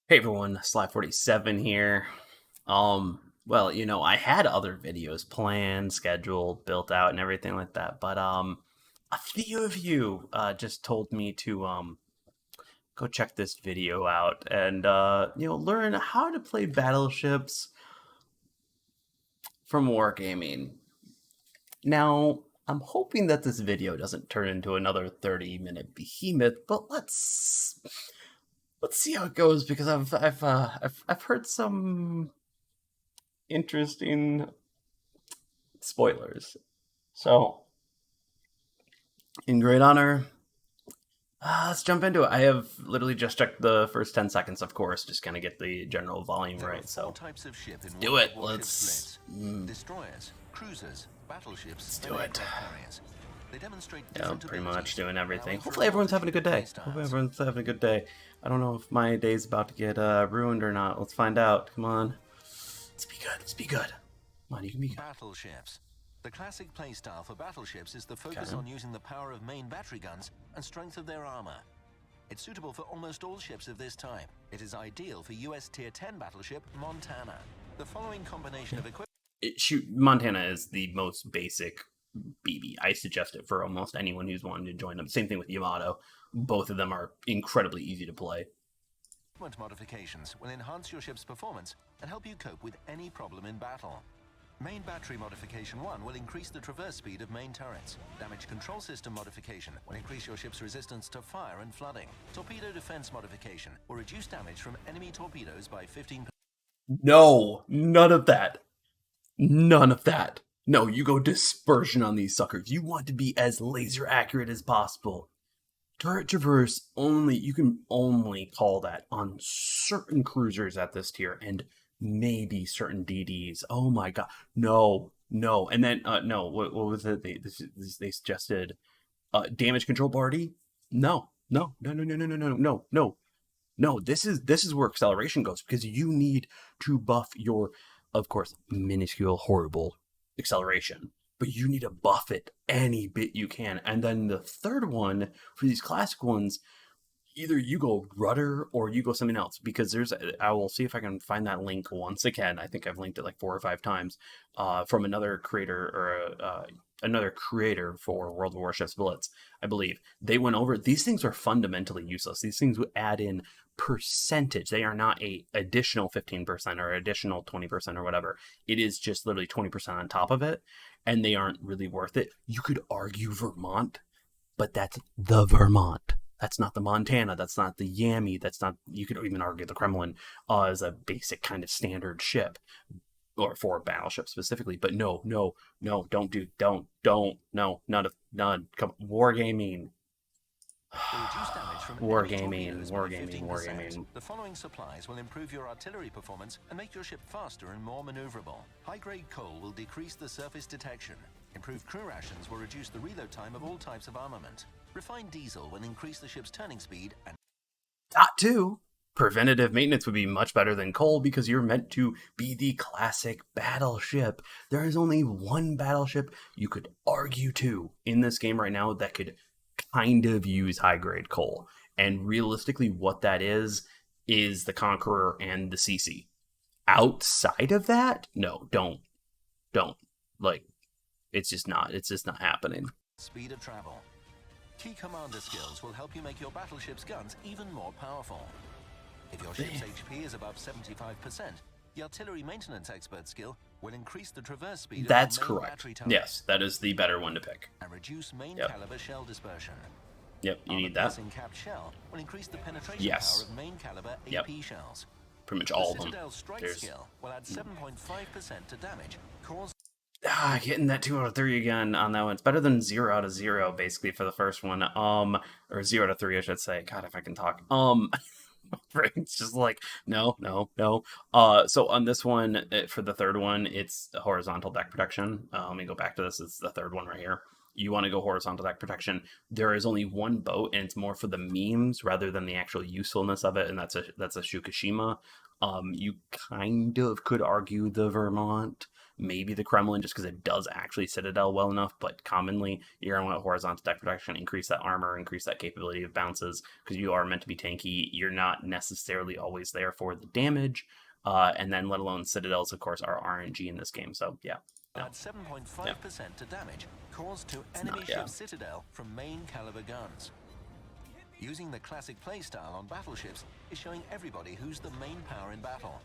Hey everyone, Slai47 here. Well, I had other videos planned, scheduled, built out, and everything like that, but a few of you just told me to go check this video out and learn how to play battleships from wargaming. Now, I'm hoping that this video doesn't turn into another 30-minute behemoth, but let's see how it goes because I've heard some interesting spoilers. So, in great honor, let's jump into it. I have literally just checked the first 10 seconds, of course, just kind of get the general volume right. So, types of ship in do it. Warships Blitz. Destroyers, cruisers, battleships, do it. Carriers. They demonstrate Yeah, pretty much doing everything. Hopefully Hopefully everyone's having a good day. Hopefully everyone's having a good day. I don't know if my day's about to get ruined or not. Let's find out. Come on. Let's be good. Let's be good. Come on, you can be good. Battleships. The classic playstyle for battleships is the focus on using the power of main battery guns and strength of their armor. It's suitable for almost all ships of this type. It is ideal for US Tier 10 battleship Montana. The following combination of equipment... Montana is the most basic BB. I suggest it for almost anyone who's wanting to join them. Same thing with Yamato. Both of them are incredibly easy to play. Modifications will enhance your ship's performance and help you cope with any problem in battle. Main Battery Modification 1 will increase the traverse speed of main turrets. Damage Control System Modification will increase your ship's resistance to fire and flooding. Torpedo Defense Modification will reduce damage from enemy torpedoes by 15%. No, none of that. None of that. No, you go dispersion on these suckers. You want to be as laser accurate as possible. Turret traverse only, you can only call that on certain cruisers at this tier and maybe certain DDs. Oh my god. No. And then, no, what was it? They suggested damage control party? No. This is where acceleration goes because you need to buff your, of course, minuscule, horrible acceleration, but you need to buff it any bit you can. And then the third one for these classic ones, either you go rudder or you go something else, because I will see if I can find that link once again. I think I've linked it like 4 or 5 times from another creator or another creator for World of Warships Blitz, I believe. They went over, these things are fundamentally useless. These things would add in percentage. They are not a additional 15% or additional 20% or whatever. It is just literally 20% on top of it, and they aren't really worth it. You could argue Vermont, but that's the Vermont. That's not the Montana. That's not the Yami. That's not, you could even argue the Kremlin as a basic kind of standard ship, or for battleships specifically. But no, none. Come, wargaming. Wargaming. The following supplies will improve your artillery performance and make your ship faster and more maneuverable. High-grade coal will decrease the surface detection. Improved crew rations will reduce the reload time of all types of armament. Refined diesel will increase the ship's turning speed and... Dot 2. Preventative maintenance would be much better than coal because you're meant to be the classic battleship. There is only one battleship you could argue to in this game right now that could kind of use high-grade coal. And realistically, what that is the Conqueror and the CC. Outside of that, no, don't. Like, it's just not happening. Speed of travel. Key commander skills will help you make your battleship's guns even more powerful. If your ship's HP is above 75%, the artillery maintenance expert skill will increase the traverse speed of That's the main correct. battery turret. Yes, that is the better one to pick. And reduce main caliber shell dispersion. Yep, you need that. Capped shell will increase the penetration Yes. power of main caliber AP shells. Pretty much all of them. Citadel strike skill will add 7.5% to damage, cause... Getting that 2 out of 3 again on that one. It's better than 0 out of 0, basically, for the first one. Or 0 out of 3, I should say. God, if I can talk. It's just like, no. So on this one, for the third one, it's horizontal deck protection. Let me go back to this. It's the third one right here. You want to go horizontal deck protection. There is only one boat, and it's more for the memes rather than the actual usefulness of it, and that's a Fukushima. You kind of could argue the Vermont, maybe the Kremlin, just because it does actually Citadel well enough, but commonly you're going to want horizontal deck protection, increase that armor, increase that capability of bounces, because you are meant to be tanky. You're not necessarily always there for the damage, and then let alone Citadels, of course, are RNG in this game, so yeah. No. Add 7.5% to damage caused to enemy ship Citadel from main caliber guns. Using the classic playstyle on battleships is showing everybody who's the main power in battle.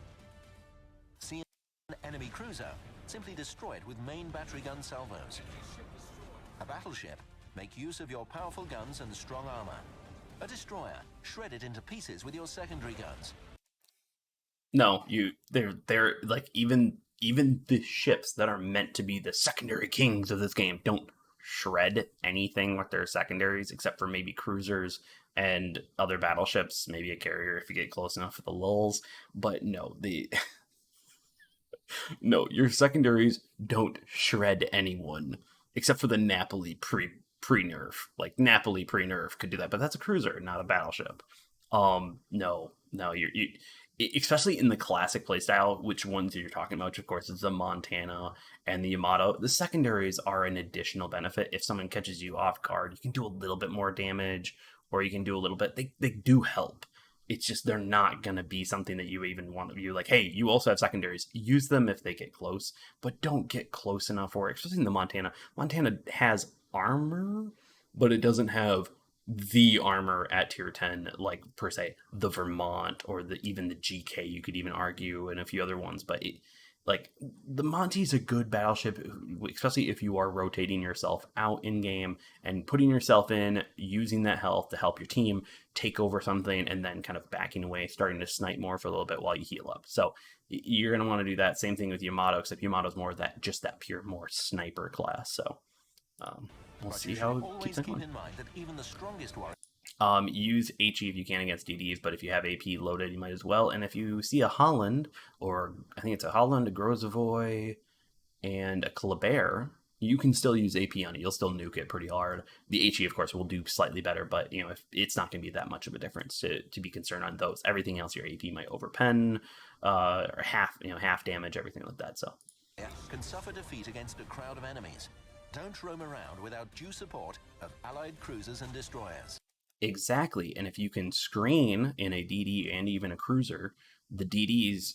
See an enemy cruiser, simply destroy it with main battery gun salvos. A battleship, make use of your powerful guns and strong armor. A destroyer, shred it into pieces with your secondary guns. No, they're like even the ships that are meant to be the secondary kings of this game don't shred anything with their secondaries except for maybe cruisers and other battleships, maybe a carrier if you get close enough for the lulls. But no, no, your secondaries don't shred anyone except for the Napoli pre-nerf. Like Napoli pre-nerf could do that, but that's a cruiser, not a battleship. No, you especially in the classic playstyle, which ones you're talking about, which of course is the Montana and the Yamato. The secondaries are an additional benefit. If someone catches you off guard, you can do a little bit more damage, or you can do a little bit. They do help. It's just they're not going to be something that you even want to be like, hey, you also have secondaries. Use them if they get close, but don't get close enough for it, especially in the Montana. Montana has armor, but it doesn't have the armor at tier 10, like per se the Vermont or even the GK, you could even argue, and a few other ones. But like the Monty's a good battleship, especially if you are rotating yourself out in game and putting yourself in, using that health to help your team take over something, and then kind of backing away, starting to snipe more for a little bit while you heal up. So you're going to want to do that. Same thing with Yamato, except Yamato's more that just that pure more sniper class. So we'll see how it keeps on going. Use HE if you can against DDs, but if you have AP loaded, you might as well. And if you see a Holland, or I think it's a Holland, a Grozovoy, and a Colbert, you can still use AP on it. You'll still nuke it pretty hard. The HE, of course, will do slightly better, but if it's not going to be that much of a difference to be concerned on those. Everything else, your AP might overpen, or half damage, everything like that. So can suffer defeat against a crowd of enemies. Don't roam around without due support of allied cruisers and destroyers. Exactly, and if you can screen in a DD and even a cruiser, the DDs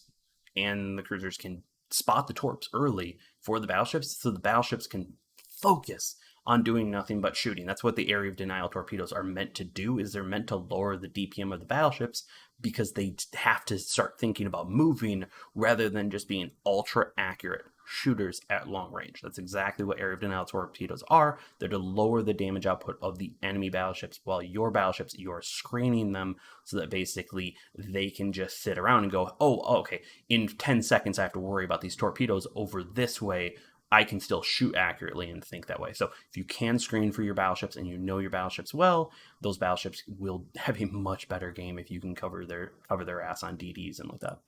and the cruisers can spot the torps early for the battleships, so the battleships can focus on doing nothing but shooting. That's what the area of denial torpedoes are meant to do, is they're meant to lower the DPM of the battleships, because they have to start thinking about moving rather than just being ultra accurate shooters at long range. That's exactly what area of denial torpedoes are. They're to lower the damage output of the enemy battleships, while your battleships, you're screening them so that basically they can just sit around and go, oh, okay, in 10 seconds I have to worry about these torpedoes over this way. I can still shoot accurately and think that way. So if you can screen for your battleships and you know your battleships well, those battleships will have a much better game if you can cover their ass on DDs and like that.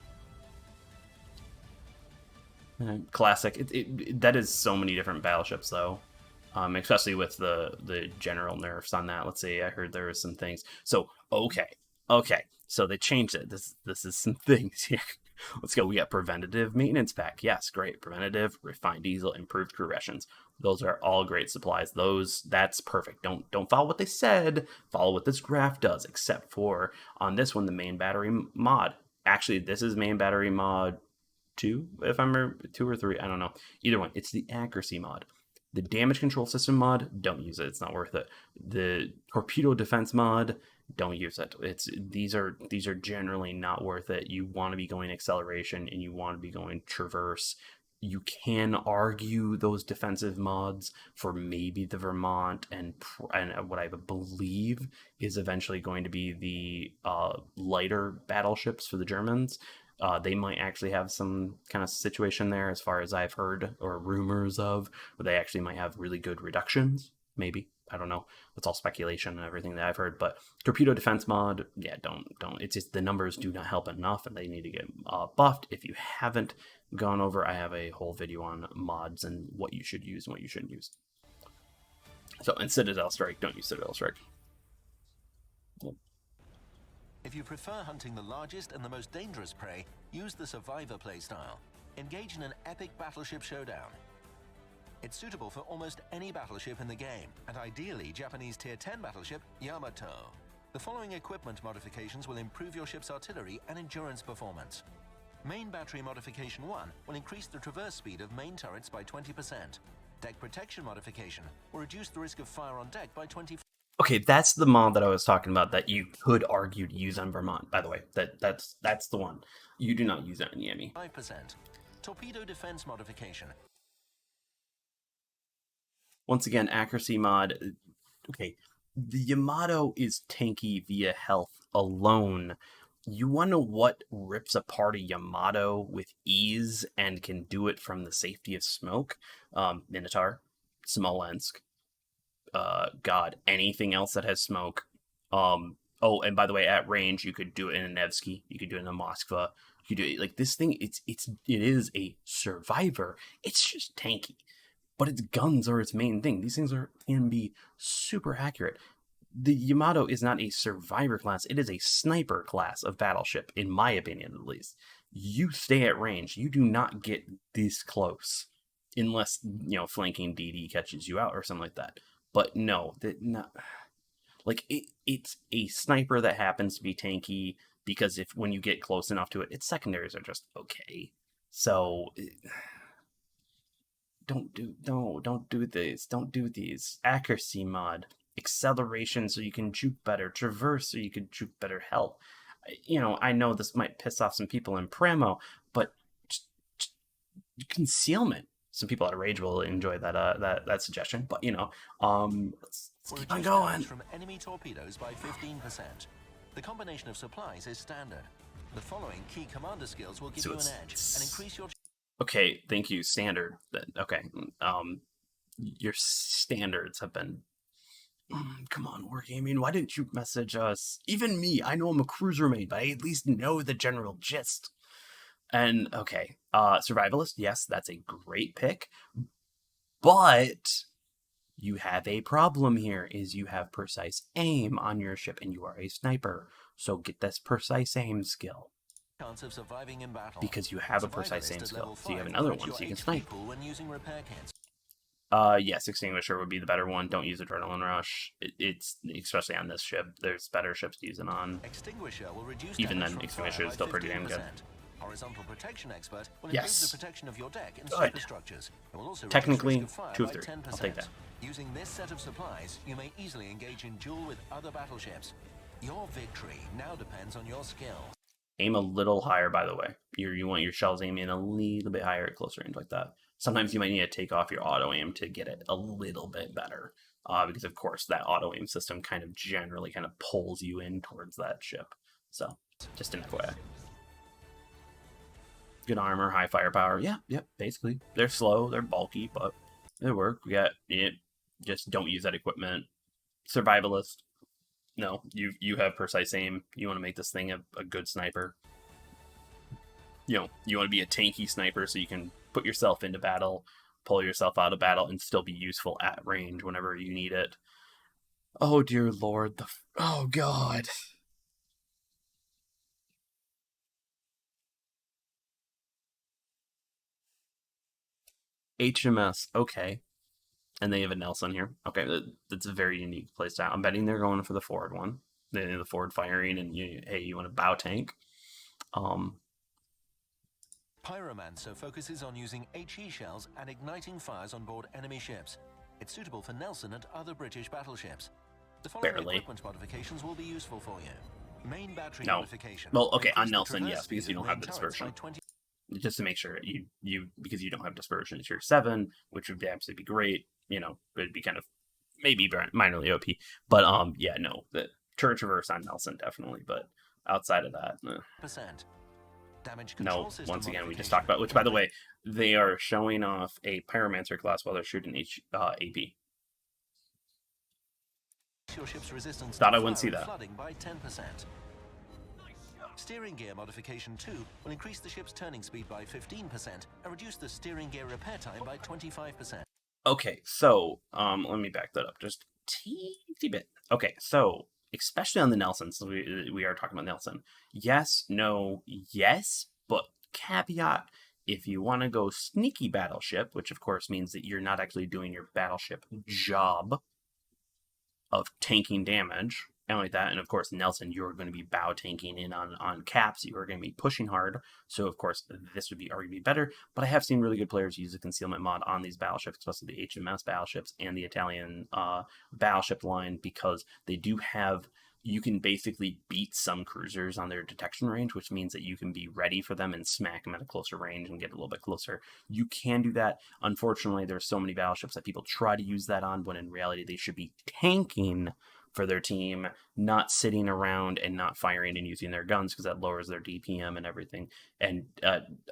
Classic. That is so many different battleships though, especially with the general nerfs on that. Let's see, I heard there was some things. So okay, so they changed it. This is some things here. Let's go. We got preventative maintenance pack. Yes, great. Preventative, refined diesel, improved crew rations. Those are all great supplies. That's perfect. Don't follow what they said. Follow what this graph does, except for on this one, the main battery mod. Actually, this is main battery mod 2, if I remember, 2 or 3, I don't know. Either one. It's the accuracy mod. The damage control system mod, don't use it. It's not worth it. The torpedo defense mod, don't use it. These are generally not worth it. You want to be going acceleration and you want to be going traverse. You can argue those defensive mods for maybe the Vermont and what I believe is eventually going to be the lighter battleships for the Germans. They might actually have some kind of situation there, as far as I've heard or rumors of, where they actually might have really good reductions. Maybe. I don't know. It's all speculation and everything that I've heard. But torpedo defense mod, yeah, don't. It's just the numbers do not help enough, and they need to get buffed. If you haven't gone over, I have a whole video on mods and what you should use and what you shouldn't use. So, and Citadel Strike, don't use Citadel Strike. Yep. If you prefer hunting the largest and the most dangerous prey, use the Survivor Playstyle. Engage in an epic battleship showdown. It's suitable for almost any battleship in the game, and ideally Japanese Tier 10 battleship Yamato. The following equipment modifications will improve your ship's artillery and endurance performance. Main battery modification 1 will increase the traverse speed of main turrets by 20%. Deck protection modification will reduce the risk of fire on deck by 20%. Okay, that's the mod that I was talking about that you could argue to use on Vermont, by the way. That's the one. You do not use that in Yami. 5%. Torpedo defense modification. Once again, accuracy mod. Okay, the Yamato is tanky via health alone. You want to know what rips apart a Yamato with ease and can do it from the safety of smoke? Minotaur, Smolensk, God, anything else that has smoke. Oh, and by the way, at range, you could do it in a Nevsky, you could do it in a Moskva, you could do it like this thing. It is a survivor. It's just tanky, but its guns are its main thing. These things can be super accurate. The Yamato is not a survivor class. It is a sniper class of battleship, in my opinion, at least. You stay at range. You do not get this close unless, flanking DD catches you out or something like that. But no, it's a sniper that happens to be tanky because when you get close enough to it, its secondaries are just okay. So don't do this. Don't do these. Accuracy mod. Acceleration so you can juke better. Traverse so you can juke better health. I know this might piss off some people in Premo, but just concealment. Some people at Rage will enjoy that suggestion, but let's keep on going. From enemy torpedoes by 15%. The combination of supplies is standard. The following key commander skills will give you an edge and increase your. Okay, thank you. Standard. Okay. Your standards have been. Come on, Wargaming. Why didn't you message us? Even me. I know I'm a cruiser mate, but I at least know the general gist. And okay, survivalist. Yes, that's a great pick. But you have a problem here. Is you have precise aim on your ship, and you are a sniper. So get this precise aim skill. Chance of surviving in battle. Because you have a precise aim skill, so you have another one, so you can snipe. When using repair kits. Yes, Extinguisher would be the better one. Don't use Adrenaline Rush. It's especially on this ship. There's better ships to use it on. Extinguisher will reduce Even then, Extinguisher is still pretty damn good. Horizontal protection expert will yes. improve the protection of your deck and superstructures. It will also technically 2 of 3. I'll take that. Using this set of supplies, you may easily engage in duel with other battleships. Your victory now depends on your skill. Aim a little higher, by the way. You want your shells aiming a little bit higher at closer range like that. Sometimes you might need to take off your auto aim to get it a little bit better. Because, of course, that auto aim system generally pulls you in towards that ship. So, just an FYI. Good armor, high firepower. Yeah, basically. They're slow, they're bulky, but they work. We got it. Just don't use that equipment. Survivalist. No, you have precise aim. You want to make this thing a good sniper. You want to be a tanky sniper so you can put yourself into battle, pull yourself out of battle, and still be useful at range whenever you need it. Oh, dear Lord. Oh, God. HMS. Okay. And they have a Nelson here. Okay, that's a very unique playstyle. I'm betting they're going for the forward one. The forward firing, and you want a bow tank. Pyromancer focuses on using HE shells and igniting fires on board enemy ships. It's suitable for Nelson and other British battleships. The following equipment modifications will be useful for you. Main battery modification. Well, okay, on Nelson, yes, because you don't have the dispersion. Just to make sure because you don't have dispersion, it's your 7, which would absolutely be great. It'd be maybe minorly OP. But the turret traverse on Nelson definitely. But outside of that, Damage no. Once again, we just talked about, which by the way, they are showing off a Pyromancer class while they're shooting AP. Your ship's resistance Thought I wouldn't see that. Flooding by 10%. Steering gear modification 2 will increase the ship's turning speed by 15% and reduce the steering gear repair time by 25%. Okay, so let me back that up just a teeny bit. Okay, so especially on the Nelson, so we are talking about Nelson. Yes, no, yes, but caveat, If you want to go sneaky battleship, which of course means that you're not actually doing your battleship job of tanking damage, and like that, and of course, Nelson, you're going to be bow tanking in on caps. You are going to be pushing hard, so of course, this would be arguably better. But I have seen really good players use the concealment mod on these battleships, especially the HMS battleships and the Italian battleship line, because they do have. You can basically beat some cruisers on their detection range, which means that you can be ready for them and smack them at a closer range and get a little bit closer. You can do that. Unfortunately, there's so many battleships that people try to use that on, when in reality they should be tanking for their team, not sitting around and not firing and using their guns, because that lowers their DPM and everything, and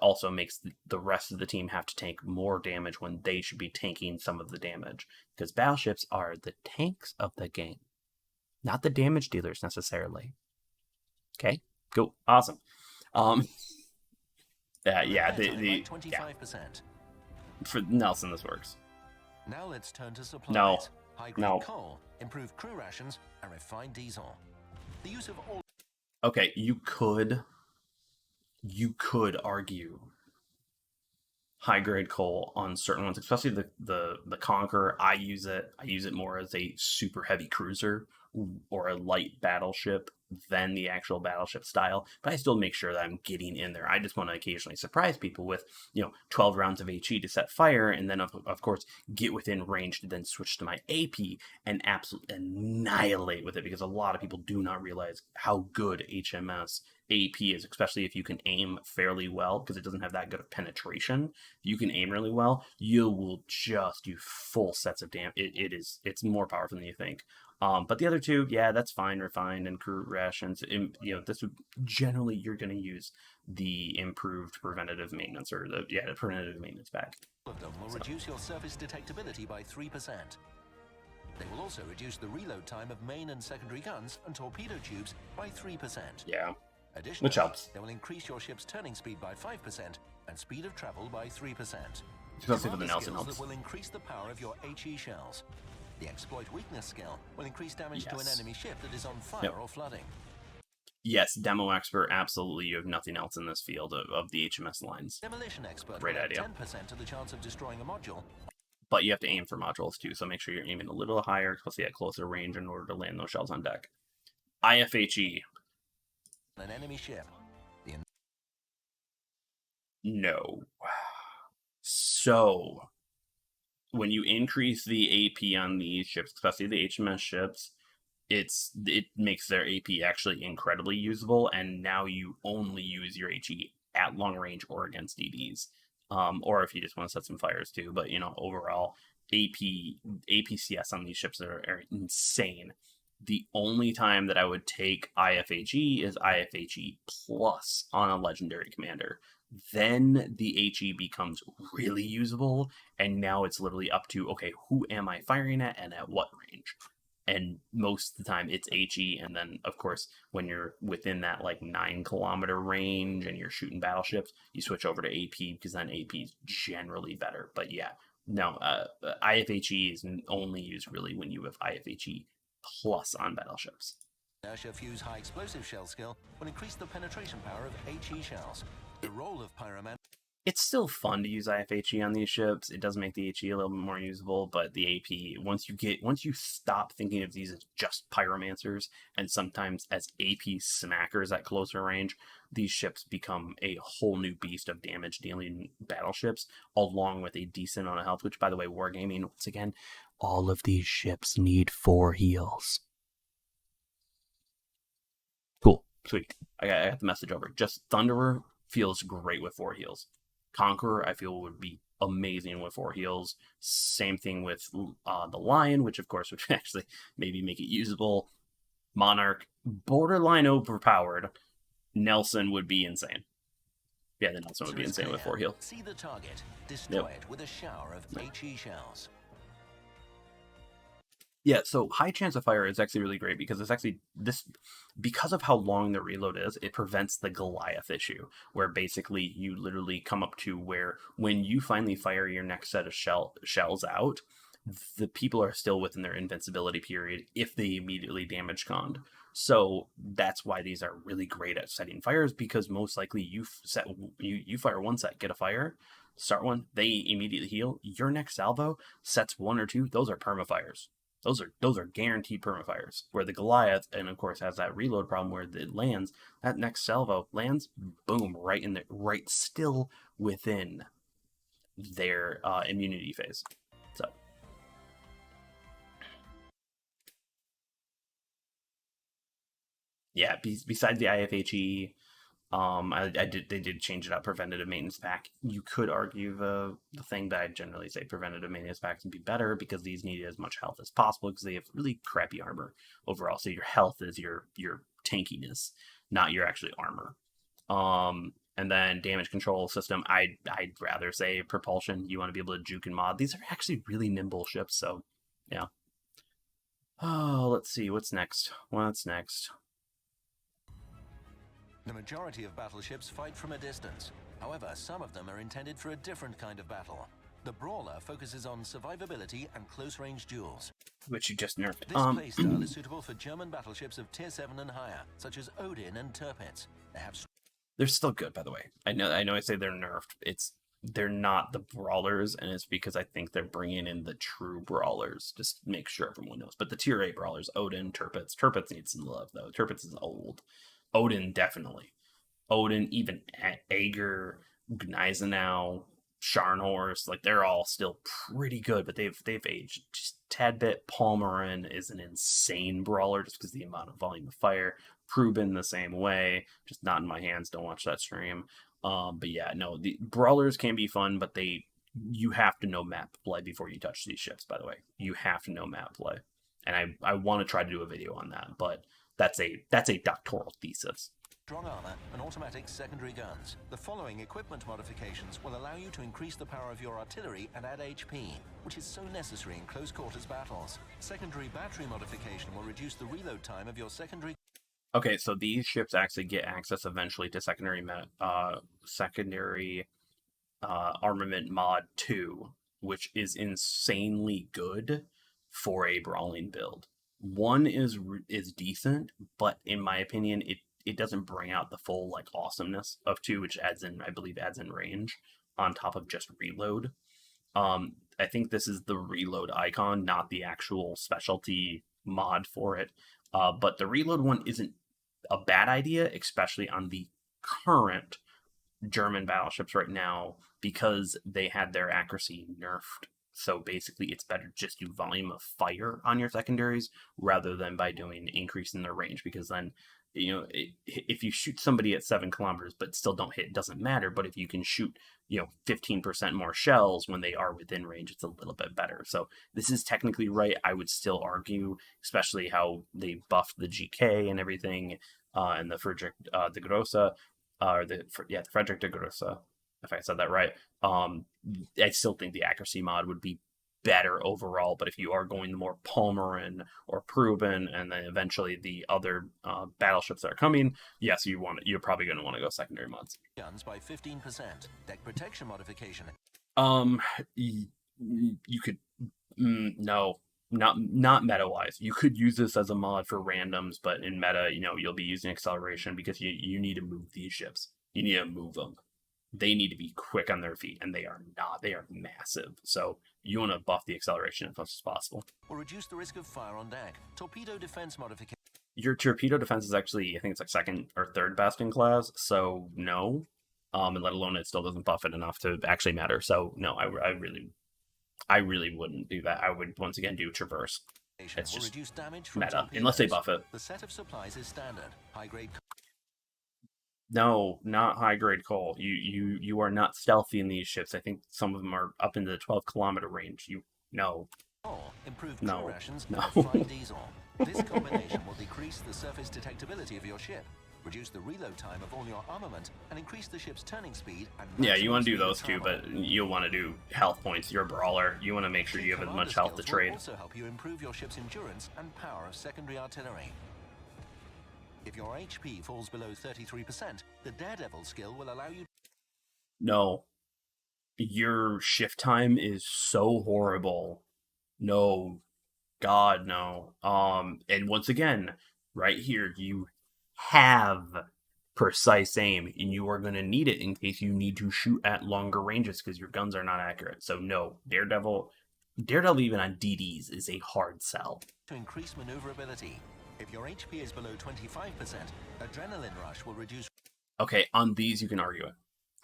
also makes the rest of the team have to tank more damage when they should be tanking some of the damage, because battleships are the tanks of the game, not the damage dealers necessarily. Okay, cool, awesome. Yeah, the 25%. Yeah. For Nelson, this works. Now let's turn to supplies. No. High-grade coal, improved crew rations, and refined diesel. The use of all. Okay, you could argue high-grade coal on certain ones, especially the Conqueror. I use it more as a super heavy cruiser or a light battleship than the actual battleship style, but I still make sure that I'm getting in there. I just want to occasionally surprise people with 12 rounds of HE to set fire, and then of course get within range to then switch to my AP and absolutely annihilate with it, because a lot of people do not realize how good HMS AP is, especially if you can aim fairly well, because it doesn't have that good of penetration. If you can aim really well, you will just do full sets of damage. It's more powerful than you think. But the other two, yeah, that's fine. Refined and crew rations. This would generally, you're going to use the improved preventative maintenance, or the preventative maintenance pack. All of them will reduce your surface detectability by 3%. They will also reduce the reload time of main and secondary guns and torpedo tubes by 3%. Yeah, additionally, which helps. They will increase your ship's turning speed by 5% and speed of travel by 3%. Especially for the Nelson helps. That will increase the power of your HE shells. The exploit weakness skill will increase damage to an enemy ship that is on fire or flooding. Yes, Demo Expert, absolutely. You have nothing else in this field of the HMS lines. Demolition Expert Great idea. 10% of the chance of destroying a module. But you have to aim for modules too, so make sure you're aiming a little higher, especially at closer range, in order to land those shells on deck. IFHE. An enemy ship. No. So, when you increase the AP on these ships, especially the HMS ships, it makes their AP actually incredibly usable, and now you only use your HE at long range or against DDs. Or if you just want to set some fires too. But, overall, APCS on these ships are insane. The only time that I would take IFHE is IFHE Plus on a Legendary Commander. Then the HE becomes really usable, and now it's literally up to, okay, who am I firing at and at what range? And most of the time it's HE, and then, of course, when you're within that, 9-kilometer range and you're shooting battleships, you switch over to AP, because then AP is generally better. But yeah, no, IFHE is only used really when you have IFHE Plus on battleships. Inertia Fuse High Explosive Shell skill will increase the penetration power of HE shells. The role of Pyroman. It's still fun to use IFHE on these ships. It does make the HE a little bit more usable, but the AP, once you stop thinking of these as just pyromancers and sometimes as AP smackers at closer range, these ships become a whole new beast of damage dealing battleships, along with a decent amount of health, which, by the way, Wargaming, once again, all of these ships need 4 heals. Cool. Sweet. I got the message over. Just Thunderer feels great with 4 heals. Conqueror, I feel, would be amazing with 4 heals. Same thing with the Lion, which of course would actually maybe make it usable. Monarch, borderline overpowered. Nelson would be insane. Yeah, the Nelson would be insane with 4 heals. See the target, destroy it with a shower of HE shells. Yeah, so high chance of fire is actually really great, because it's actually because of how long the reload is, it prevents the Goliath issue, where basically you literally come up to where when you finally fire your next set of shells out, the people are still within their invincibility period if they immediately damage conned. So that's why these are really great at setting fires, because most likely you fire one set, get a fire, start one, they immediately heal. Your next salvo sets one or two, those are permafires. Those are guaranteed permafires. Where the Goliath, and of course has that reload problem where it lands, that next salvo lands, boom, right in the right still within their immunity phase. So yeah, besides the IFHE, they did change it up, preventative maintenance pack. You could argue the thing that I generally say preventative maintenance packs would be better because these need as much health as possible because they have really crappy armor overall. So your health is your tankiness, not your actually armor. And then damage control system, I'd rather say propulsion. You want to be able to juke and mod. These are actually really nimble ships, so yeah. Oh, let's see, what's next? What's next? The majority of battleships fight from a distance. However, some of them are intended for a different kind of battle. The Brawler focuses on survivability and close-range duels. Which you just nerfed. This playstyle is suitable for German battleships of Tier 7 and higher, such as Odin and Tirpitz. They're still good, by the way. I know I say they're nerfed. They're not the brawlers, and it's because I think they're bringing in the true brawlers. Just make sure everyone knows. But the Tier 8 brawlers, Odin, Tirpitz. Tirpitz needs some love, though. Tirpitz is old. Odin, definitely. Odin, even Ager, Gneisenau, Scharnhorst, like they're all still pretty good, but they've aged just a tad bit. Palmerin is an insane brawler just because the amount of volume of fire. Prubin the same way, just not in my hands. Don't watch that stream. But yeah, no, the brawlers can be fun, but you have to know map play before you touch these ships. By the way, you have to know map play, and I want to try to do a video on that, but that's a doctoral thesis. Strong armor and automatic secondary guns. The following equipment modifications will allow you to increase the power of your artillery and add HP, which is so necessary in close quarters battles. Secondary battery modification will reduce the reload time of your secondary. Okay, so these ships actually get access eventually to secondary armament mod 2, which is insanely good for a brawling build. 1 is decent, but in my opinion, it doesn't bring out the full like awesomeness of 2, which I believe adds in range on top of just reload. I think this is the reload icon, not the actual specialty mod for it. But the reload one isn't a bad idea, especially on the current German battleships right now, because they had their accuracy nerfed. So basically, it's better just do volume of fire on your secondaries rather than by doing increase in their range, because then if you shoot somebody at 7 kilometers but still don't hit, it doesn't matter. But if you can shoot 15% more shells when they are within range, it's a little bit better. So this is technically right. I would still argue, especially how they buffed the GK and everything, and the Friedrich de Grosse, or the Friedrich de Grosse, if I said that right. I still think the accuracy mod would be better overall, but if you are going more Palmerin or Prubin, and then eventually the other battleships that are coming, yes, you're probably going to want to go secondary mods. Guns by 15%. Deck protection modification. You could no, not meta wise. You could use this as a mod for randoms, but in meta, you'll be using acceleration because you need to move these ships. You need to move them. They need to be quick on their feet, and they are not. They are massive. So you want to buff the acceleration as much as possible. Or reduce the risk of fire on deck. Torpedo defense modification. Your torpedo defense is actually, I think it's like second or third best in class. So no, and let alone it still doesn't buff it enough to actually matter. So no, I really wouldn't do that. I would once again do traverse. It's just reduce damage from meta, torpedoes. unless they buff it. The set of supplies is standard. High grade. No, not high grade coal. You are not stealthy in these ships. I think some of them are up into the 12-kilometer range. Improved No. crew rations No. and flying diesel. This combination will decrease the surface detectability of your ship, reduce the reload time of all your armament, and increase the ship's turning speed. And Yeah, you want to do maximum those speed two, of but travel. you'll want to do health points. You're a brawler. You want to make sure you have as much health to Commander skills will trade. also help you improve your ship's endurance and power of secondary artillery. If your HP falls below 33%, the Daredevil skill will allow you. No. Your shift time is so horrible. No. God, no. And once again, right here, you have precise aim, and you are going to need it in case you need to shoot at longer ranges because your guns are not accurate. So no, Daredevil even on DDs is a hard sell. To increase maneuverability. If your HP is below 25%, Adrenaline Rush will reduce. Okay, on these you can argue it.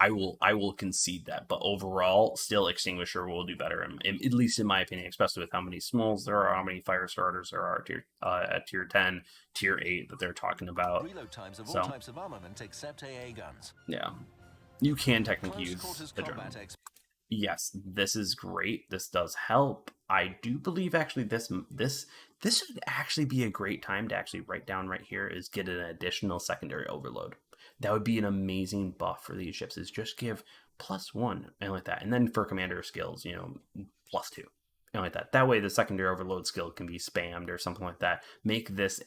I will concede that, but overall, still Extinguisher will do better, at least in my opinion, especially with how many smalls there are, how many fire starters there are at tier 10, tier 8 that they're talking about. Reload times of all types of armament except AA guns. Yeah, you can technically use Adrenaline. Yes, this is great. This does help. I do believe actually this should actually be a great time to actually write down right here is get an additional secondary overload. That would be an amazing buff for these ships, is just give +1 and like that. And then for commander skills, +2 and like that. That way the secondary overload skill can be spammed or something like that. Make this,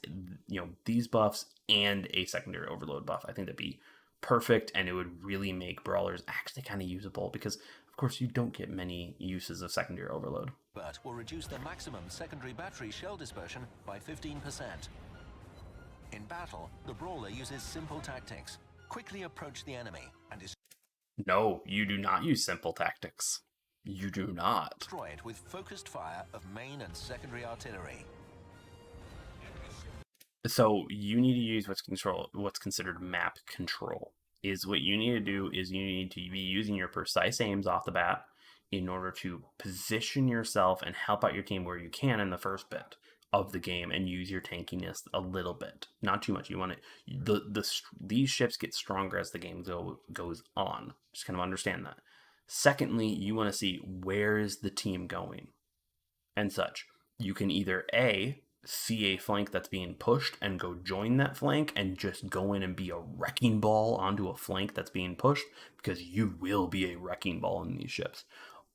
these buffs and a secondary overload buff. I think that'd be perfect, and it would really make brawlers actually kind of usable because of course you don't get many uses of secondary overload. But will reduce the maximum secondary battery shell dispersion by 15%. In battle, the brawler uses simple tactics. Quickly approach the enemy and No, you do not use simple tactics. You do not. Destroy it with focused fire of main and secondary artillery. So you need to use what's considered map control. Is what you need to do is you need to be using your precise aims off the bat in order to position yourself and help out your team where you can in the first bit of the game, and use your tankiness a little bit, not too much. You want it. These ships get stronger as the game goes on. Just kind of understand that. Secondly, you want to see where is the team going, and such. You can either see a flank that's being pushed and go join that flank and just go in and be a wrecking ball onto a flank that's being pushed, because you will be a wrecking ball in these ships.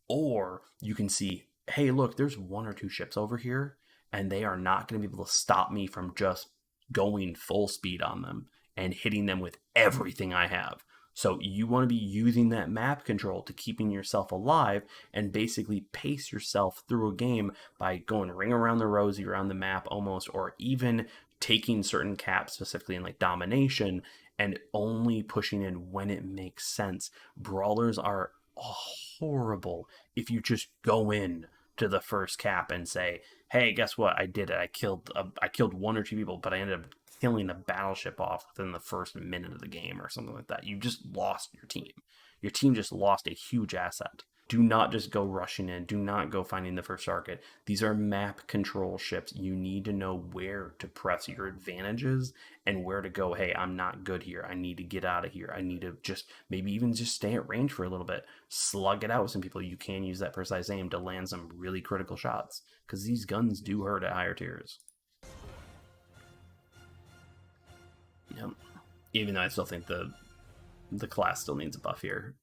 Or you can see, hey, look, there's 1 or 2 ships over here, and they are not going to be able to stop me from just going full speed on them and hitting them with everything I have. So you want to be using that map control to keeping yourself alive and basically pace yourself through a game by going ring around the rosy around the map almost, or even taking certain caps, specifically in like domination, and only pushing in when it makes sense. Brawlers are horrible if you just go in to the first cap and say, hey, guess what? I did it. I killed 1 or 2 people, but I ended up killing a battleship off within the first minute of the game or something like that. You just lost your team. Your team just lost a huge asset. Do not just go rushing in. Do not go finding the first target. These are map control ships. You need to know where to press your advantages and where to go, hey, I'm not good here. I need to get out of here. I need to maybe even just stay at range for a little bit. Slug it out with some people. You can use that precise aim to land some really critical shots, because these guns do hurt at higher tiers. Yep. Even though I still think the class still needs a buff here.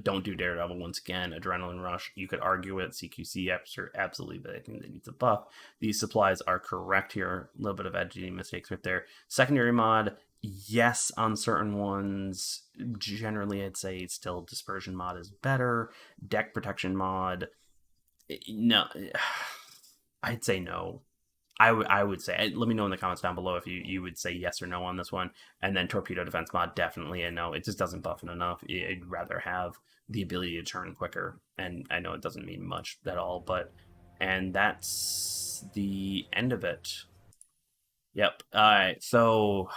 Don't do Daredevil once again. Adrenaline Rush, you could argue it. CQC absolutely, but I think that needs a buff. These supplies are correct here. A little bit of editing mistakes right there. Secondary mod, yes, on certain ones. Generally, I'd say still Dispersion mod is better. Deck Protection mod, no. I'd say no. I would say, let me know in the comments down below if you would say yes or no on this one. And then Torpedo Defense mod, definitely a no. It just doesn't buff it enough. I'd rather have the ability to turn quicker. And I know it doesn't mean much at all, and that's the end of it. Yep. All right. So,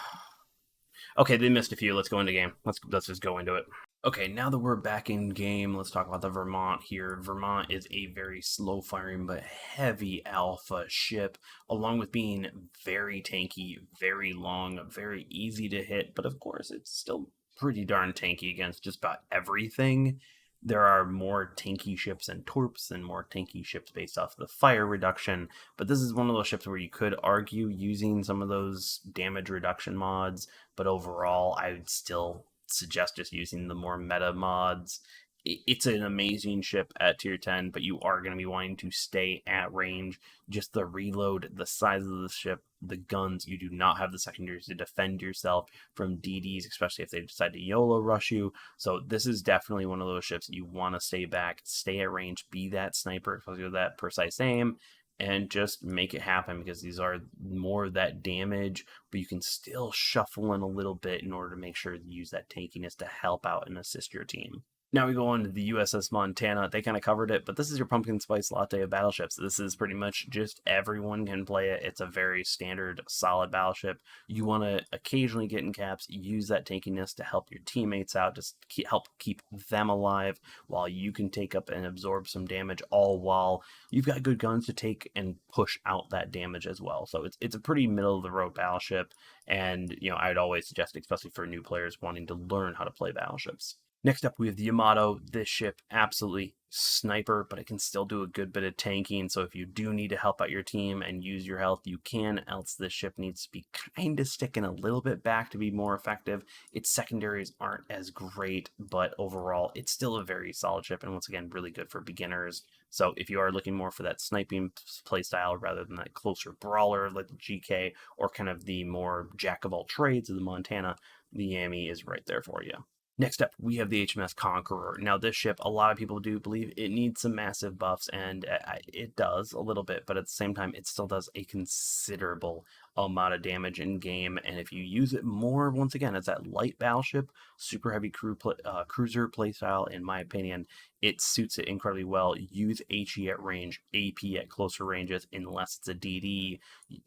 okay, they missed a few. Let's go into game. Let's just go into it. Okay, now that we're back in game, let's talk about the Vermont here. Vermont is a very slow-firing but heavy alpha ship, along with being very tanky, very long, very easy to hit, but of course it's still pretty darn tanky against just about everything. There are more tanky ships and torps and more tanky ships based off of the fire reduction, but this is one of those ships where you could argue using some of those damage reduction mods, but overall I would still suggest just using the more meta mods. It's an amazing ship at tier 10, but you are going to be wanting to stay at range. Just the reload, the size of the ship, the guns, you do not have the secondaries to defend yourself from DDs, especially if they decide to YOLO rush you. So this is definitely one of those ships you want to stay back, stay at range, be that sniper, especially with that precise aim, and just make it happen, because these are more of that damage, but you can still shuffle in a little bit in order to make sure to use that tankiness to help out and assist your team. Now we go on to the USS Montana. They kind of covered it, but this is your pumpkin spice latte of battleships. This is pretty much just everyone can play it. It's a very standard, solid battleship. You want to occasionally get in caps, use that tankiness to help your teammates out, just help keep them alive while you can take up and absorb some damage, all while you've got good guns to take and push out that damage as well. So it's a pretty middle of the road battleship, and I'd always suggest, especially for new players wanting to learn how to play battleships. Next up, we have the Yamato. This ship, absolutely sniper, but it can still do a good bit of tanking. So if you do need to help out your team and use your health, you can, else this ship needs to be kind of sticking a little bit back to be more effective. Its secondaries aren't as great, but overall, it's still a very solid ship, and once again, really good for beginners. So if you are looking more for that sniping playstyle rather than that closer brawler like the GK, or kind of the more jack of all trades of the Montana, the Yami is right there for you. Next up, we have the HMS Conqueror. Now, this ship, a lot of people do believe it needs some massive buffs, and it does a little bit, but at the same time, it still does a considerable amount of damage in game. And if you use it more, once again, as that light battleship, super heavy cruiser playstyle, in my opinion, it suits it incredibly well. Use HE at range, AP at closer ranges, unless it's a DD.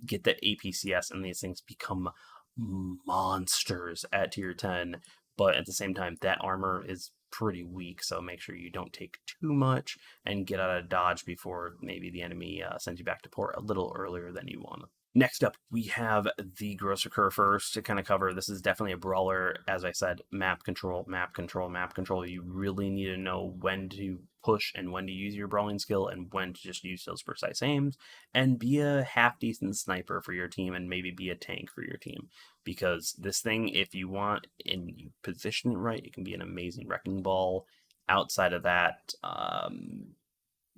Get that APCS, and these things become monsters at tier 10. But at the same time, that armor is pretty weak, so make sure you don't take too much and get out of dodge before maybe the enemy sends you back to port a little earlier than you want. Next up, we have the Grosser Kerr first to kind of cover. This is definitely a brawler. As I said, map control, map control, map control. You really need to know when to push and when to use your brawling skill and when to just use those precise aims, and be a half-decent sniper for your team, and maybe be a tank for your team. Because this thing, if you want and you position it right, it can be an amazing wrecking ball. Outside of that,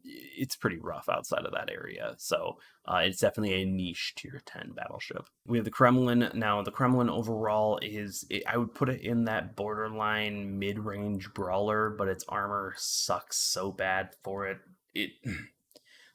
it's pretty rough outside of that area. So it's definitely a niche tier 10 battleship. We have the Kremlin. Now, the Kremlin overall I would put it in that borderline mid-range brawler, but its armor sucks so bad for it.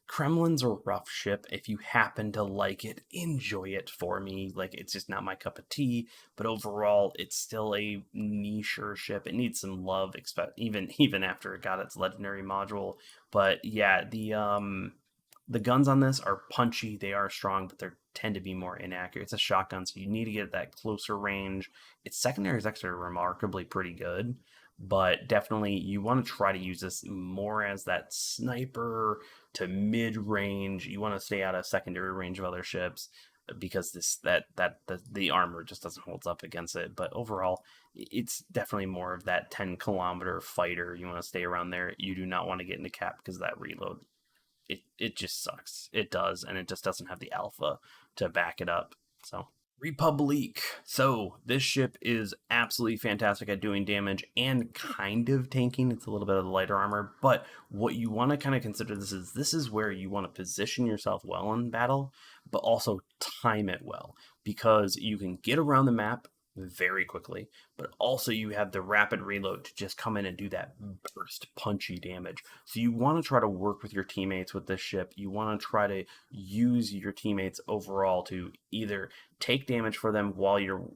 Kremlin's a rough ship. If you happen to like it, enjoy it. For me, like, it's just not my cup of tea, but overall it's still a nicher ship. It needs some love, even after it got its legendary module. But yeah, the guns on this are punchy, they are strong, but they tend to be more inaccurate. It's a shotgun, so you need to get that closer range. Its secondary is actually remarkably pretty good, but definitely you want to try to use this more as that sniper to mid-range. You want to stay out of secondary range of other ships, because the armor just doesn't hold up against it. But overall, it's definitely more of that 10-kilometer fighter. You want to stay around there. You do not want to get into cap, because of that reload. It just sucks. It does, and it just doesn't have the alpha to back it up. So, Republique. So this ship is absolutely fantastic at doing damage and kind of tanking. It's a little bit of the lighter armor, but what you want to kind of consider, this is where you want to position yourself well in battle, but also time it well, because you can get around the map very quickly, but also you have the rapid reload to just come in and do that burst punchy damage. So you want to try to work with your teammates with this ship. You want to try to use your teammates overall to either take damage for them while you're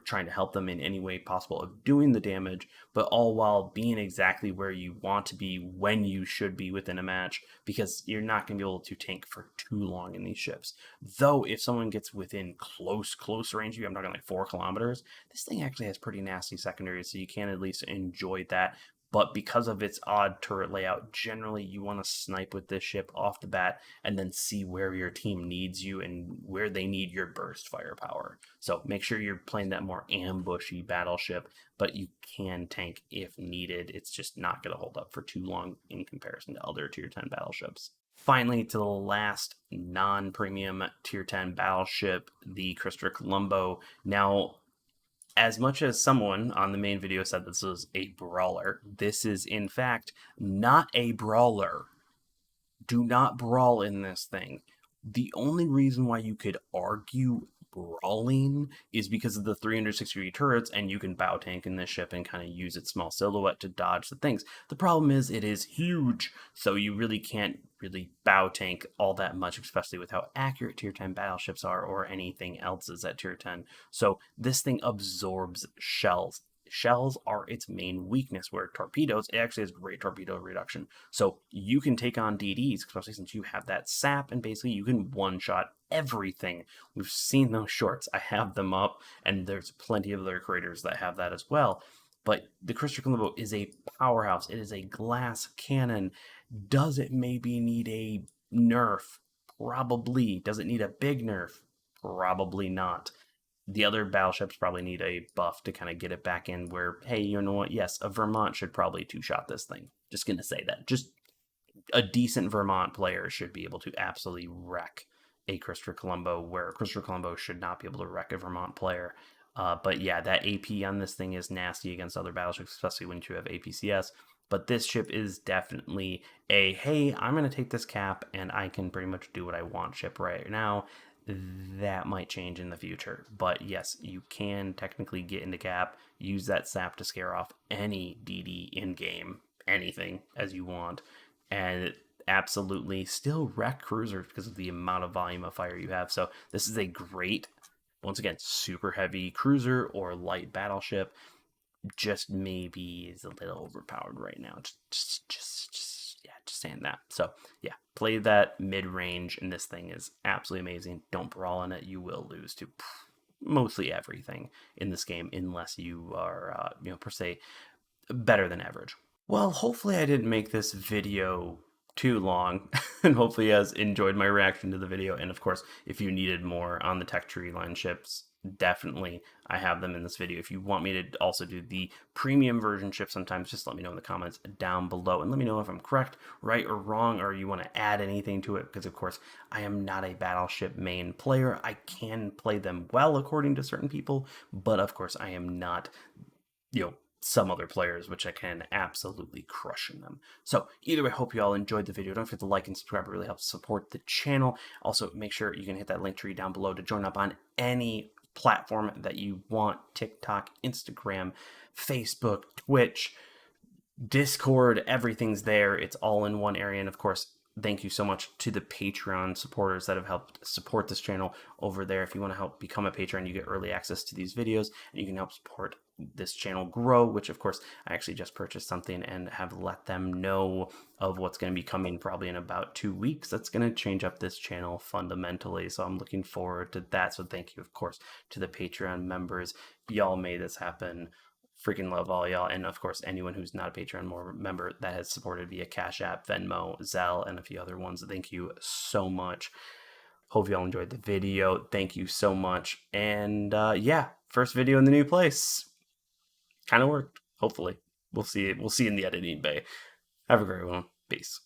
trying to help them in any way possible of doing the damage, but all while being exactly where you want to be when you should be within a match, because you're not going to be able to tank for too long in these ships. Though if someone gets within close range of you, I'm talking like 4 kilometers, this thing actually has pretty nasty secondaries, so you can at least enjoy that. But because of its odd turret layout, generally you want to snipe with this ship off the bat and then see where your team needs you and where they need your burst firepower. So make sure you're playing that more ambushy battleship, but you can tank if needed. It's just not going to hold up for too long in comparison to other tier 10 battleships. Finally, to the last non-premium tier 10 battleship, the Christopher Colombo. Now, as much as someone on the main video said this was a brawler, this is in fact not a brawler. Do not brawl in this thing. The only reason why you could argue brawling is because of the 360-degree turrets, and you can bow tank in this ship and kind of use its small silhouette to dodge the things. The problem is it is huge, so you really can't really bow tank all that much, especially with how accurate tier 10 battleships are or anything else is at tier 10. So this thing absorbs shells. Shells are its main weakness, where torpedoes, it actually has great torpedo reduction. So you can take on DDs, especially since you have that sap, and basically you can one-shot everything. We've seen those shorts. I have them up, and there's plenty of other creators that have that as well. But the Crystal Colombo is a powerhouse. It is a glass cannon. Does it maybe need a nerf? Probably. Does it need a big nerf? Probably not. The other battleships probably need a buff to kind of get it back in where, hey, you know what? Yes, a Vermont should probably two-shot this thing. Just going to say that. Just a decent Vermont player should be able to absolutely wreck a Christopher Colombo, where Christopher Colombo should not be able to wreck a Vermont player. But yeah, that AP on this thing is nasty against other battleships, especially when you have APCS. But this ship is definitely a, hey, I'm going to take this cap and I can pretty much do what I want ship right now. That might change in the future. But yes, you can technically get into cap, use that sap to scare off any DD in-game, anything as you want, and absolutely still wreck cruisers because of the amount of volume of fire you have. So this is a great, once again, super heavy cruiser or light battleship. Just maybe is a little overpowered right now. Just saying that. So yeah, play that mid-range, and this thing is absolutely amazing. Don't brawl in it. You will lose to mostly everything in this game unless you are, per se, better than average. Well, hopefully I didn't make this video too long, and hopefully you guys enjoyed my reaction to the video. And of course, if you needed more on the tech tree line ships, definitely I have them in this video. If you want me to also do the premium version ship sometimes, just let me know in the comments down below, and let me know if I'm correct, right, or wrong, or you want to add anything to it, because of course I am not a battleship main player. I can play them well according to certain people, but of course I am not, some other players, which I can absolutely crush in them. So either way, I hope you all enjoyed the video. Don't forget to like and subscribe. It really helps support the channel. Also, make sure you can hit that link tree down below to join up on any platform that you want: TikTok, Instagram, Facebook, Twitch, Discord. Everything's there. It's all in one area. And of course, thank you so much to the Patreon supporters that have helped support this channel over there. If you want to help become a patron, you get early access to these videos, and you can help support this channel grow, which of course I actually just purchased something and have let them know of what's going to be coming probably in about 2 weeks. That's going to change up this channel fundamentally, so I'm looking forward to that. So thank you, of course, to the Patreon members. Y'all made this happen. Freaking love all y'all. And of course, anyone who's not a Patreon member that has supported via Cash App, Venmo, Zelle, and a few other ones. Thank you so much. Hope y'all enjoyed the video. Thank you so much. And yeah, first video in the new place. Kind of worked. Hopefully. We'll see. We'll see in the editing bay. Have a great one. Peace.